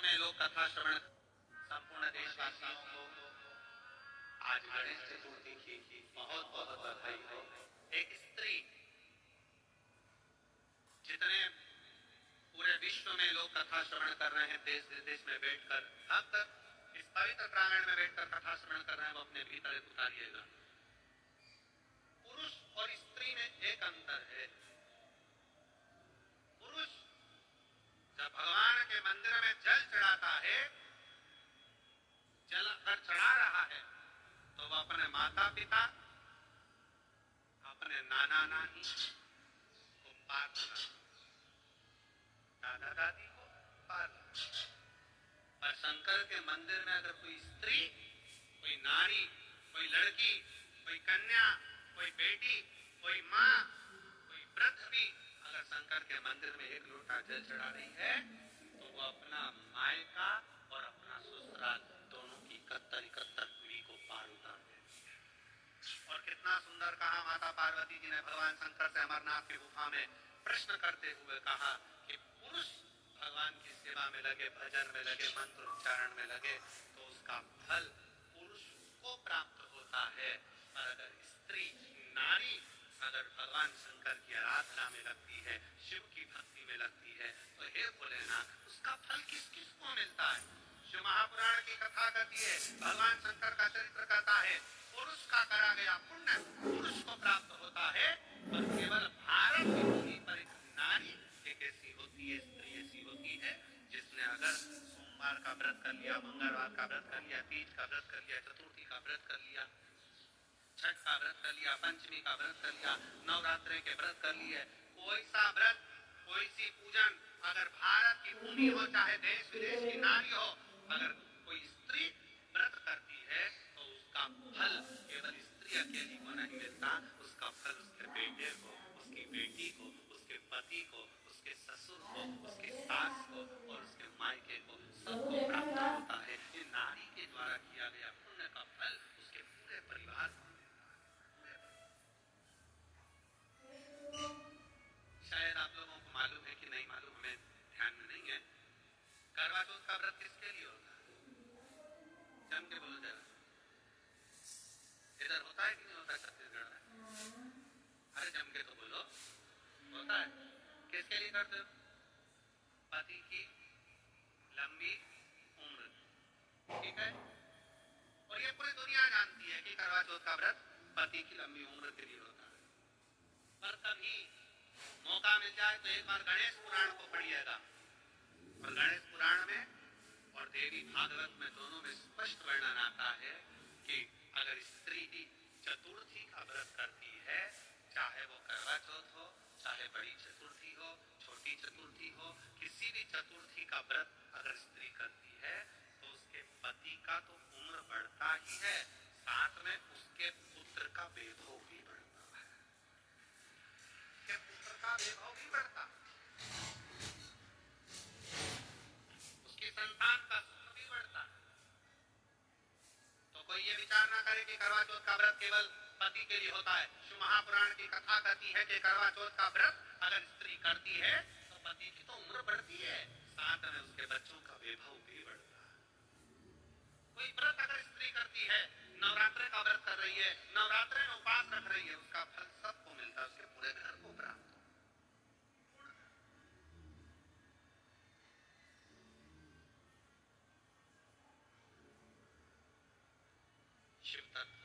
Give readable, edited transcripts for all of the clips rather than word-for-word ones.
में लोक कथा श्रवण संपूर्ण देशवासियों को आज गणेश चतुर्थी की बहुत बहुत बधाई हो। एक स्त्री जितने पूरे विश्व में लोग कथा श्रवण कर रहे हैं, देश विदेश में बैठकर, अब तक इस पवित्र प्रांगण में बैठकर कथा श्रवण कर रहे हैं, वो अपने भीतर उतारिएगा। पुरुष और स्त्री में एक अंतर है। पुरुष जब भगवान के मंदिर में जल चढ़ाता है, जल अगर चढ़ा रहा है तो वह अपने माता पिता, अपने नाना नानी को पार लगा, दादा दादी को पार लगा। पर शंकर के मंदिर में अगर कोई स्त्री, कोई नारी, कोई लड़की, कोई कन्या, कोई बेटी, कोई माँ, कोई वृद्ध भी अगर शंकर के मंदिर में एक लोटा जल चढ़ा रही है तो वो अपना मायका और अपना ससुराल दोनों की इकहत्तर पीढ़ी को पार उतार दे। और कितना सुंदर कहा माता पार्वती जी ने भगवान शंकर से अमरनाथ की गुफा में प्रश्न करते हुए कहा कि पुरुष भगवान की सेवा में लगे, भजन में लगे, मंत्र उच्चारण में लगे तो उसका फल पुरुष को प्राप्त होता है। और अगर स्त्री, नारी अगर भगवान शंकर की आराधना में लगती है, शिव की भक्ति में लगती है, तो हे भोलेनाथ, उसका फल किस किस को मिलता है? शिव महापुराण की कथा कहती है, भगवान शंकर का चरित्र कहता है, पुरुष का करा गया पुण्य पुरुष को प्राप्त होता है। और केवल भारत की भूमि पर एक नारी एक ऐसी होती है, स्त्री ऐसी होती है, जिसने अगर सोमवार का व्रत कर लिया, मंगलवार का व्रत कर लिया, तीज का व्रत कर लिया, चतुर्थी का व्रत कर लिया, छठ का व्रत कर लिया, पंचमी का व्रत कर लिया, नवरात्रि के व्रत कर लिए, कोई सा व्रत, कोई सी पूजन अगर भारत की भूमि हो, चाहे देश विदेश की नारी हो, अगर कोई स्त्री व्रत करती है तो उसका फल केवल स्त्री अकेली को नहीं मिलता, उसका फल उसके बेटे को, उसकी बेटी को, उसके पति को, उसके ससुर को, उसके सास को और उसके मायके को, सबको प्राप्त होता है। ये नारी के द्वारा किया गया पुण्य का फल उसके पूरे परिवार को। शायद आप लोगों को मालूम है कि नहीं मालूम, हमें ध्यान में नहीं है, करवा चौथ का व्रत किसके लिए होता है? जम के बोलो जरा, इधर होता है कि नहीं होता छत्तीसगढ़ में? अरे जम के तो बोलो, होता है। किसके लिए करते हो? पति की लंबी उम्र, ठीक है? और ये पूरी दुनिया जानती है कि करवा चौथ का व्रत पति की लंबी उम्र के लिए होता है। पर कभी मौका मिल जाए तो एक बार गणेश पुराण को पढ़िएगा। और गणेश पुराण में और देवी भागवत में दोनों में स्पष्ट वर्णन आता है कि अगर स्त्री चतुर्थी का व्रत करती है, चाहे वो करवा चौथ हो, चाहे बड़ी चतुर्थी हो, छोटी चतुर्थी हो, किसी भी चतुर्थी का व्रत अगर स्त्री करती है तो उसके पति का तो उम्र बढ़ता ही है, साथ में उसके पुत्र का वैभव भी बढ़ता है, उसके पुत्र का वैभव भी बढ़ता, उसकी संतान का सुख भी बढ़ता। तो कोई ये विचार ना करे कि करवा चौथ का व्रत केवल पति के लिए होता है। शिव महापुराण की कथा कहती है कि करवा चौथ का व्रत अगर स्त्री करती है तो पति की तो उम्र बढ़ती है, साथ में उसके बच्चों का वैभव भी बढ़ता है। कोई व्रत अगर स्त्री करती है, नवरात्रि का व्रत कर रही है, नवरात्रि में उपवास रख रही है, उसका फल सबको मिलता है, उसके पूरे घर को प्राप्त। शिव तत्व,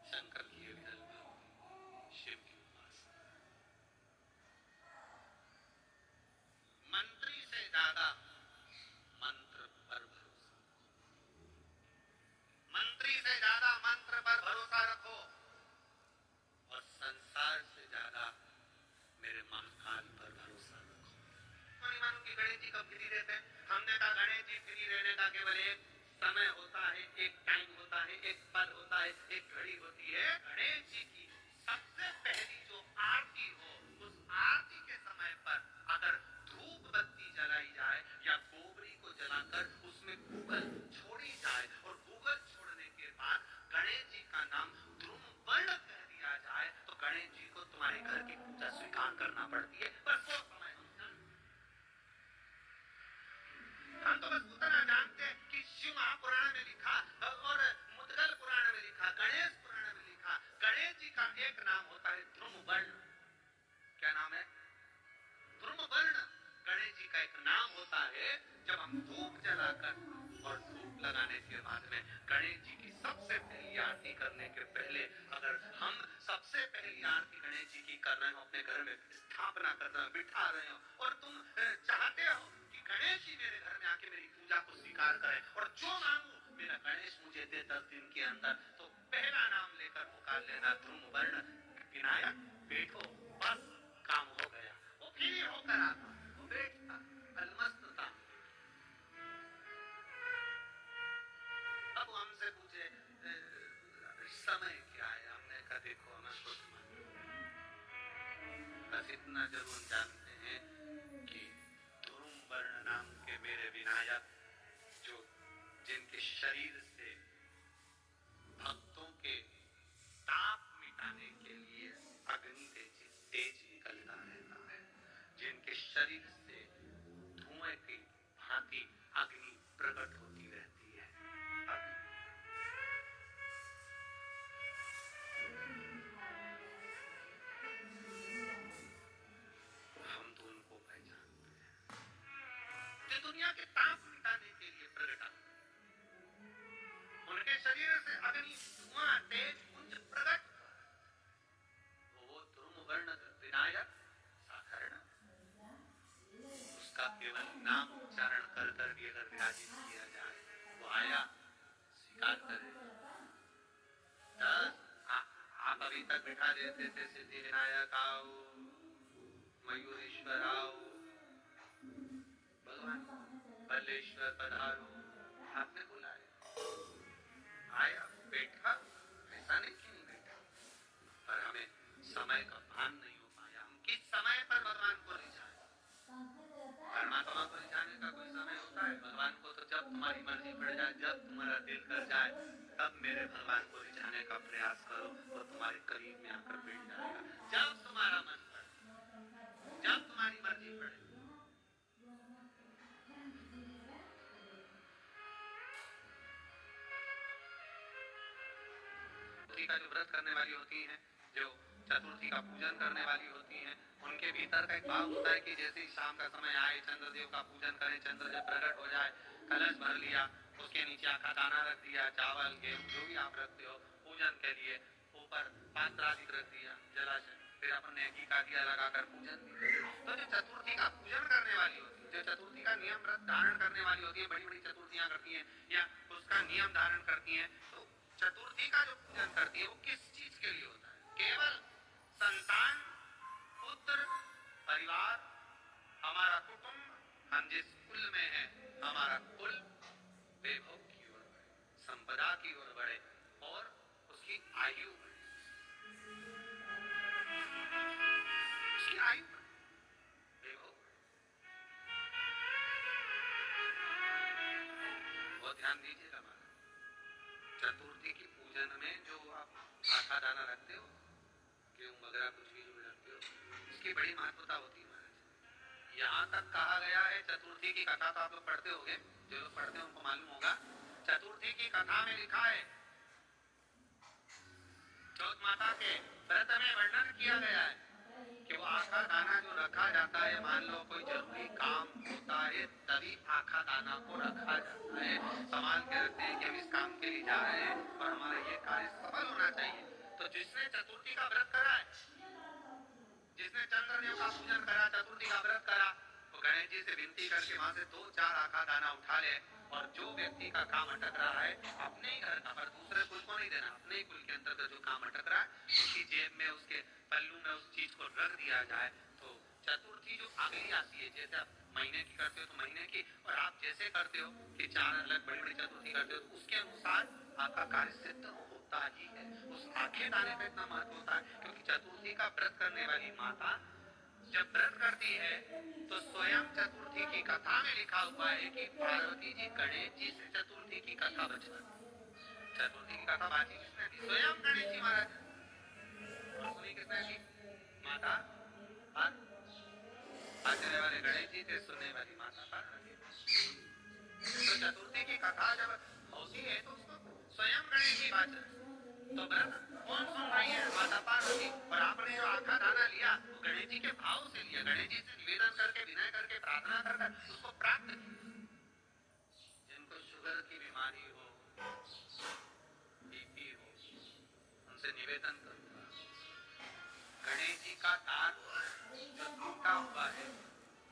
शंकर की विरल भक्ति, शिव की उपासना। मंत्री से ज्यादा मंत्र पर भरोसा, मंत्री से ज्यादा मंत्र पर भरोसा रखो और संसार से ज्यादा मेरे महाकाल पर भरोसा रखो। नहीं मानो कि गणेश जी कब फ्री रहते हैं? हमने कहा गणेश जी फ्री रहने का केवल एक समय होता है, एक टाइम होता है, एक पल होता है, एक घड़ी होती है। गणेश जी की सबसे पहली जो आरती हो, उस आरती के समय पर अगर धूप बत्ती जलाई जाए या गोबरी को जलाकर उसमें गूगल छोड़ी जाए और गूगल छोड़ने के बाद गणेश जी का नाम ध्रुव वर्ण कह दिया जाए तो गणेश जी को तुम्हारे घर की पूजा स्वीकार करना पड़ती है। बस वो समय है जब हम धूप जलाकर और धूप लगाने के बाद में गणेश जी की सबसे पहली आरती करने के पहले अगर हम सबसे पहली आरती गणेश जी की कर रहे हो, अपने घर में स्थापना कर रहे हो, बिठा रहे हो और तुम चाहते हो कि गणेश जी मेरे घर में आके मेरी पूजा को स्वीकार करें और जो मांगू मेरा गणेश मुझे दे 10 दिन के अंदर, तो पहला नाम लेकर पुकार लेना ध्रुव वर्ण विनायक, बैठो, बस काम हो गया। वो फ्री होकर आता, वो बैठता, अलमस्त था। अब हमसे पूछे समय क्या है, हमने कहा देखो हमें कुछ बस इतना जरूर जानते हैं कि ध्रुव वर्ण नाम के मेरे विनायक जो जिनके शरीर से भक्तों के ताप मिटाने के लिए अग्नि तेज निकलता रहता है, जिनके शरीर से धुएं की भांति अग्नि प्रकट होती रहती है। हम तो उनको पहचानते हैं जो दुनिया के ताप मिटाने के लिए प्रकटा, उनके शरीर से अग्नि धुआं तेज पुंज प्रकट, वो ध्रुव वर्ण विनायक साधारण, उसका केवल नाम उच्चारण कर कर भी अगर विराजित किया जाए वो आया स्वीकार करे। आप अभी तक बिठा देते थे सिद्धि विनायक आओ, मयूरेश्वर आओ, भगवान बल्लेश्वर पधारो, आपने बुलाया, आया, बैठा, ऐसा नहीं कि नहीं बैठा, पर हमें समय का भान नहीं हो पाया। हम किस समय पर भगवान को रिझाए? परमात्मा को रिझाने का कोई समय होता है? भगवान को तो जब तुम्हारी मर्जी पड़ जाए, जब तुम्हारा दिल कर जाए, तब मेरे भगवान को रिझाने का प्रयास करो, वो तुम्हारे करीब में आकर बैठ जाएगा। जब तुम्हारा मन पड़े, जब तुम्हारी मर्जी पड़े। चतुर्थी का जो व्रत करने वाली होती हैं, जो चतुर्थी का पूजन करने वाली होती हैं, उनके भीतर का एक भाव होता है कि जैसे ही शाम का समय आए, चंद्रदेव का पूजन करें, चंद्रदेव प्रकट हो जाए, कलश भर लिया, उसके नीचे आखा दाना रख दिया, चावल गेहूं जो भी आप रखते हो पूजन के लिए, ऊपर पात्र आदि रख दिया, जलाशय, फिर अपन ने घी का दिया लगाकर पूजन किया। तो जो चतुर्थी का पूजन करने वाली होती है, जो चतुर्थी का नियम व्रत धारण करने वाली होती है, बड़ी बड़ी चतुर्थियां करती हैं या उसका नियम धारण करती हैं, तो चतुर्थी का जो पूजन करती है वो किस चीज के लिए होता है? केवल संतान, पुत्र, परिवार, हमारा कुटुंब, हम जिस कुल में हैं, हमारा कुल वैभव की ओर बढ़े, संपदा की ओर बढ़े और उसकी आयु बढ़े, उसकी आयु वैभव। वो ध्यान दीजिएगा महाराज, चतुर्थी की पूजन में जो आप आखा दाना रखते हो, गेहूं वगैरह कुछ भी जो रखते हो, इसकी बड़ी महत्वता होती है महाराज। यहाँ तक कहा गया है, चतुर्थी की कथा तो आप लोग पढ़ते होंगे, जो लोग पढ़ते हैं उनको मालूम होगा, चतुर्थी की कथा में लिखा है, चौथ माता के व्रत में वर्णन किया गया है कि वो आखा दाना जो रखा जाता है, मान लो कोई जरूरी काम होता है तभी आखा दाना को रखा जाता है, संभाल के रखते हैं कि हम इस काम के लिए जा रहे हैं और हमारा ये कार्य सफल होना चाहिए। तो जिसने चतुर्थी का व्रत करा है, जिसने चंद्रदेव का पूजन करा, चतुर्थी का व्रत करा, तो गणेश जी से विनती करके वहां से 2-4 आखा दाना उठा ले, और जो व्यक्ति का काम अटक रहा है अपने ही घर का, पर दूसरे कुल को नहीं देना, अपने ही कुल के अंतर्गत जो काम अटक रहा है उसकी जेब में, उसके पल्लू में उस चीज को रख दिया जाए। तो चतुर्थी जो अगली आती है, जैसे आप महीने की करते हो तो महीने की, और आप जैसे करते हो कि 4 अलग बड़ी बड़ी चतुर्थी करते हो, तो उसके अनुसार आपका कार्य सिद्ध होता ही है। उस आखे दाने का इतना महत्व होता है क्योंकि चतुर्थी का व्रत करने वाली माता जब व्रत करती है तो स्वयं चतुर्थी की कथा में लिखा हुआ है कि पार्वती जी गणेश जी से चतुर्थी की कथा बचना, चतुर्थी की कथा बाजी किसने दी? स्वयं गणेश जी महाराज। और सुनी किसने दी? माता आचरने वाले गणेश जी थे, सुनने वाली माता पार्वती। तो चतुर्थी की कथा जब होती है तो उसको स्वयं गणेश जी बाज रहे, तो व्रत कौन सुन रही है? माता पार्वती। और आपने जो आखा दाना लिया वो गणेश जी के भाव से लिया, गणेश जी से निवेदन करके, विनय करके, प्रार्थना कर उसको प्राप्त किया। बीमारी हो, बीपी हो, उनसे निवेदन करूंगा, गणेश जी का दांत जो टूटा हुआ है,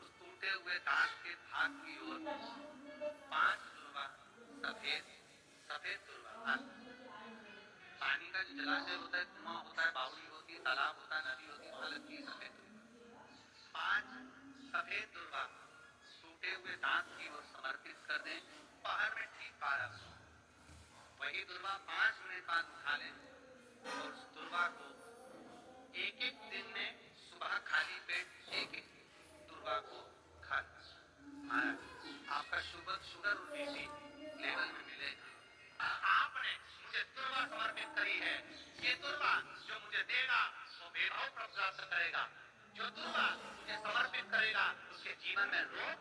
उस टूटे हुए दांत के भाग की ओर 5 दुर्वा सफेद सफेद दुर्वा, पानी का जो जलाशय होता है, कुआं होता है, बावड़ी होती है, तालाब होता है, नदी होती है, वहां लगती है सफेद दुर्वा। 5 सफेद दुर्वा टूटे हुए दांत की ओर समर्पित कर दें, बाहर में ठीक पारा वही दुर्वा 5 मिनट बाद उठा लें और उस दुर्वा को एक एक दिन में सुबह खाली पेट एक एक दुर्वा को खा लें। महाराज आपका शुगर और बीपी लेवल में मिलेगा। आपने मुझे दुर्वा समर्पित करी है, ये दुर्वा जो मुझे देगा वो वैभव प्राप्त करेगा, जो दुर्वा मुझे समर्पित करेगा उसके जीवन में रोग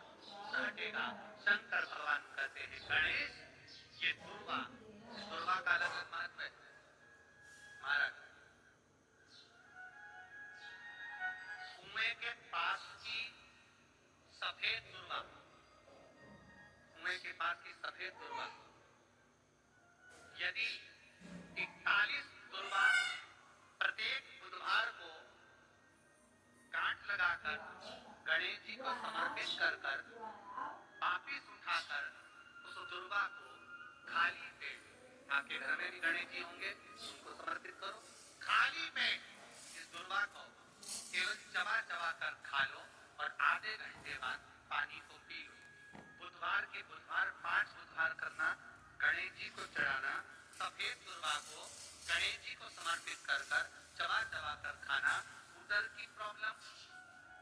न हटेगा। शंकर भगवान कहते हैं गणेश ये दुर्वा, इस दुर्वा का अलग अलग महत्व है। महाराज कुएं के पास की सफेद दुर्वा, कुएं के पास की सफेद दुर्वा, यदि 41 दुर्वा प्रत्येक बुधवार को गांठ लगाकर गणेश जी को समर्पित कर कर वापिस उठाकर उस दुर्वा को खाली पेट, आपके घर में भी गणेश जी होंगे उनको समर्पित करो, खाली पेट इस दुर्वा को केवल चबा चबा कर खा लो और आधे घंटे बाद पानी को पी लो। बुधवार के बुधवार 5 बुधवार करना, गणेश जी को चढ़ाना, सफेद दुर्वा को गणेश जी को समर्पित कर कर चबा चबा कर खाना। उदर की प्रॉब्लम,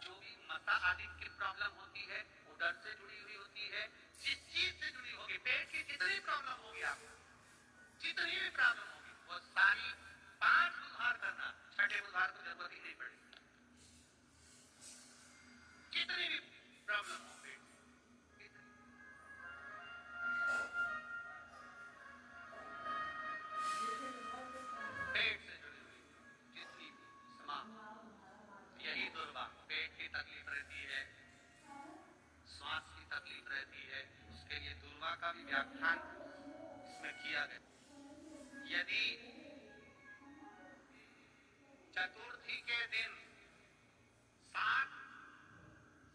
जो भी मसा आदि की प्रॉब्लम होती है, उदर से जुड़ी हुई होती है, जिस चीज से जुड़ी होगी, पेट की जितनी प्रॉब्लम होगी आपको, जितनी भी प्रॉब्लम होगी वो सारी 5 बुधवार करना, छठे बुधवार को जरूरत ही नहीं पड़ेगी। कितनी भी प्रॉब्लम हो पेट से जुड़ी हुई जितनी समाप्त, यही दुर्वा, पेट की तकलीफ रहती है, श्वास की तकलीफ रहती है, उसके लिए दुर्वा का भी व्याख्यान इसमें किया गया। यदि चतुर्थी के दिन 7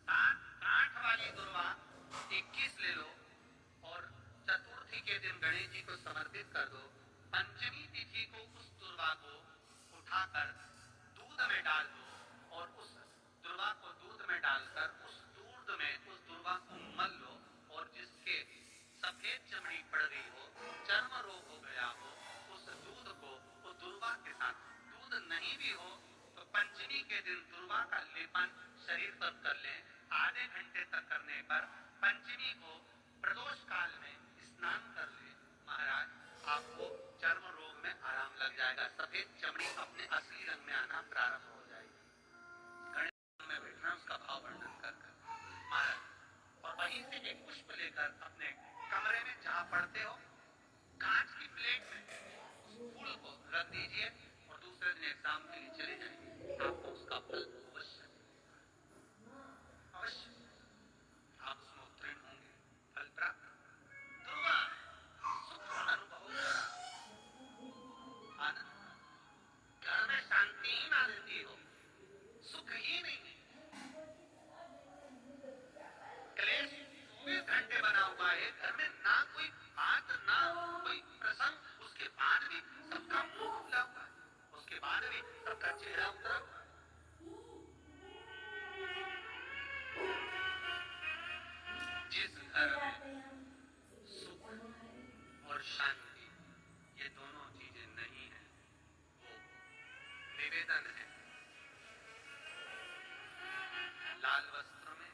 गांठ वाली दुर्वा 21 ले लो और चतुर्थी के दिन गणेश जी को समर्पित कर दो। पंचमी तिथि को उस दुर्वा को उठाकर दूध में डाल दो और उस दुर्वा को दूध में डालकर उस दूध में उस दुर्वा को मल लो, और जिसके सफेद चमड़ी पड़ गई हो, चर्म रोग हो गया हो, उस दूध को उस दुर्वा के साथ, दूध नहीं भी हो तो पंचमी के दिन दुर्वा का लेपन शरीर पर कर लें। आधे घंटे तक करने पर पंचमी को प्रदोष काल में स्नान कर ले, महाराज आपको चर्म रोग में आराम लग जाएगा, सफेद चमड़ी अपने असली रंग में आना प्रारंभ हो जाएगी। गणेश में बैठना, उसका भाव वर्णन कर महाराज, और वहीं से एक पुष्प लेकर अपने कमरे में जहाँ पढ़ते हो कांच की प्लेट में उस फूल को रख दीजिए और दूसरे दिन एग्जाम के लिए चले जाएंगे, आपको उसका फल अवश्य अवश्य आप उसमें उत्तीर्ण होंगे, फल प्राप्त। दुर्वा सुख अनुभव होगा, आनंद, घर में शांति ही ना रहती हो, सुख ही नहीं, क्लेश 24 घंटे बना हुआ है घर में, ना कोई बात ना कोई प्रसंग, उसके बाद भी सबका मुंह खुला हुआ है, उसके बाद भी सबका चेहरा उतरा हुआ है। जिस घर में सुख और शांति ये दोनों चीजें नहीं है, वो निवेदन है लाल वस्त्र में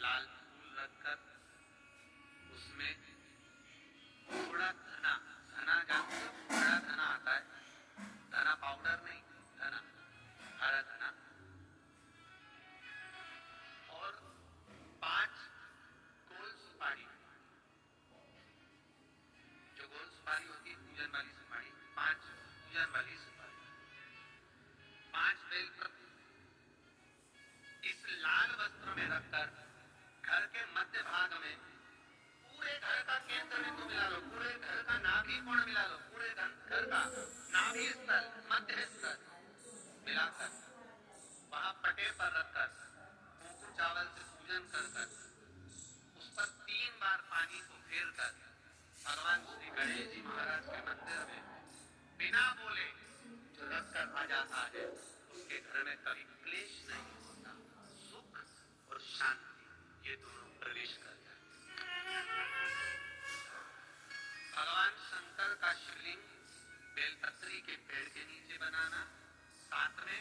लाल फूल रखकर उसमें थोड़ा धना, धना जानते हो, बड़ा धना आता है, धना पाउडर नहीं, धना हरा धना, और 5 गोल सुपारी, जो गोल सुपारी होती है पूजन वाली सुपारी, 5 पूजन वाली सुपारी, 5 बेलपत्र इस लाल वस्त्र में रखकर घर के मध्य भाग में पूरे घर का केंद्र में तो मिला लो, पूरे घर का नाभि कोण मिला लो, पूरे घर का नाभि स्थल, मध्य स्थल मिलाकर वहां पटे पर रखकर मूंग चावल से पूजन कर उस पर 3 बार पानी को फेर कर भगवान श्री गणेश जी महाराज के मंदिर में बिना बोले जो रख कर आ जाता है उसके घर में कभी क्लेश नहीं होता, सुख और शांति ये दोनों प्रवेश कर जाते। भगवान शंकर का शिवलिंग बेलपत्री के पेड़ के नीचे बनाना, साथ में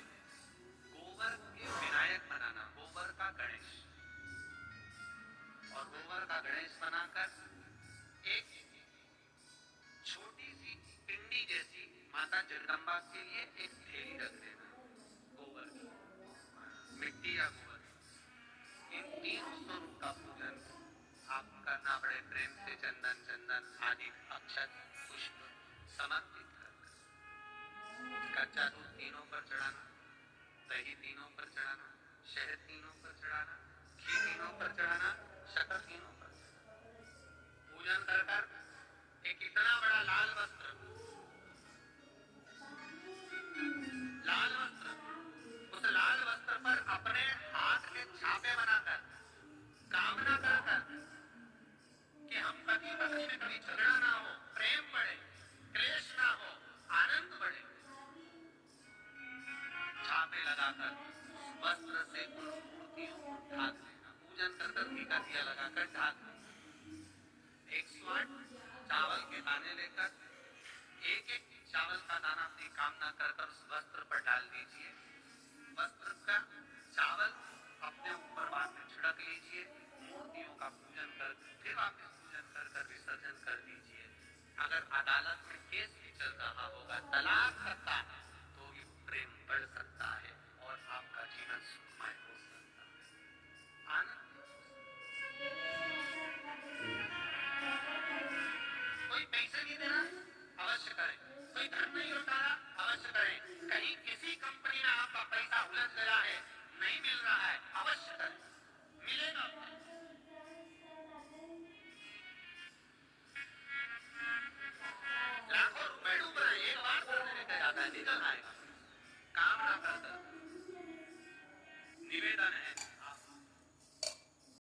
गोबर के विनायक बनाना, गोबर का गणेश, और गोबर का गणेश बनाकर एक छोटी सी पिंडी जैसी माता जगदम्बा के लिए एक थैली रख देना, गोबर की, मिट्टी या गोबर, इन 3 स्वरूप का पूजन आप करना बड़े प्रेम से चंदन आदि अक्षत पुष्प समर्पित कर कच्चा दूध तीनों पर चढ़ाना, दही तीनों पर चढ़ाना, शहद तीनों पर चढ़ाना, घी तीनों पर चढ़ाना, शक्कर तीनों पर पूजन कर एक इतना बड़ा लाल वस्त्र उस लाल वस्त्र पर अपने हाथ के छापे बनाकर कामना कर कि हम पति पत्नी में कभी झगड़ा ना हो, प्रेम बढ़े, क्लेश ना हो, आनंद बढ़े, छापे लगाकर वस्त्र से उन मूर्तियों को ढाक देना, पूजन कर घी का दिया लगाकर ढाक देना। 108 चावल के दाने लेकर एक चावल का दाना अपनी कामना कर उस वस्त्र पर डाल दीजिए, वस्त्र का चावल अपने ऊपर बाद में छिड़क लीजिए, मूर्तियों का पूजन कर फिर वापस पूजन कर विसर्जन कर दीजिए। अगर अदालत में केस भी चल रहा होगा, तलाक करता है तो भी प्रेम बढ़ सकता है और आपका जीवन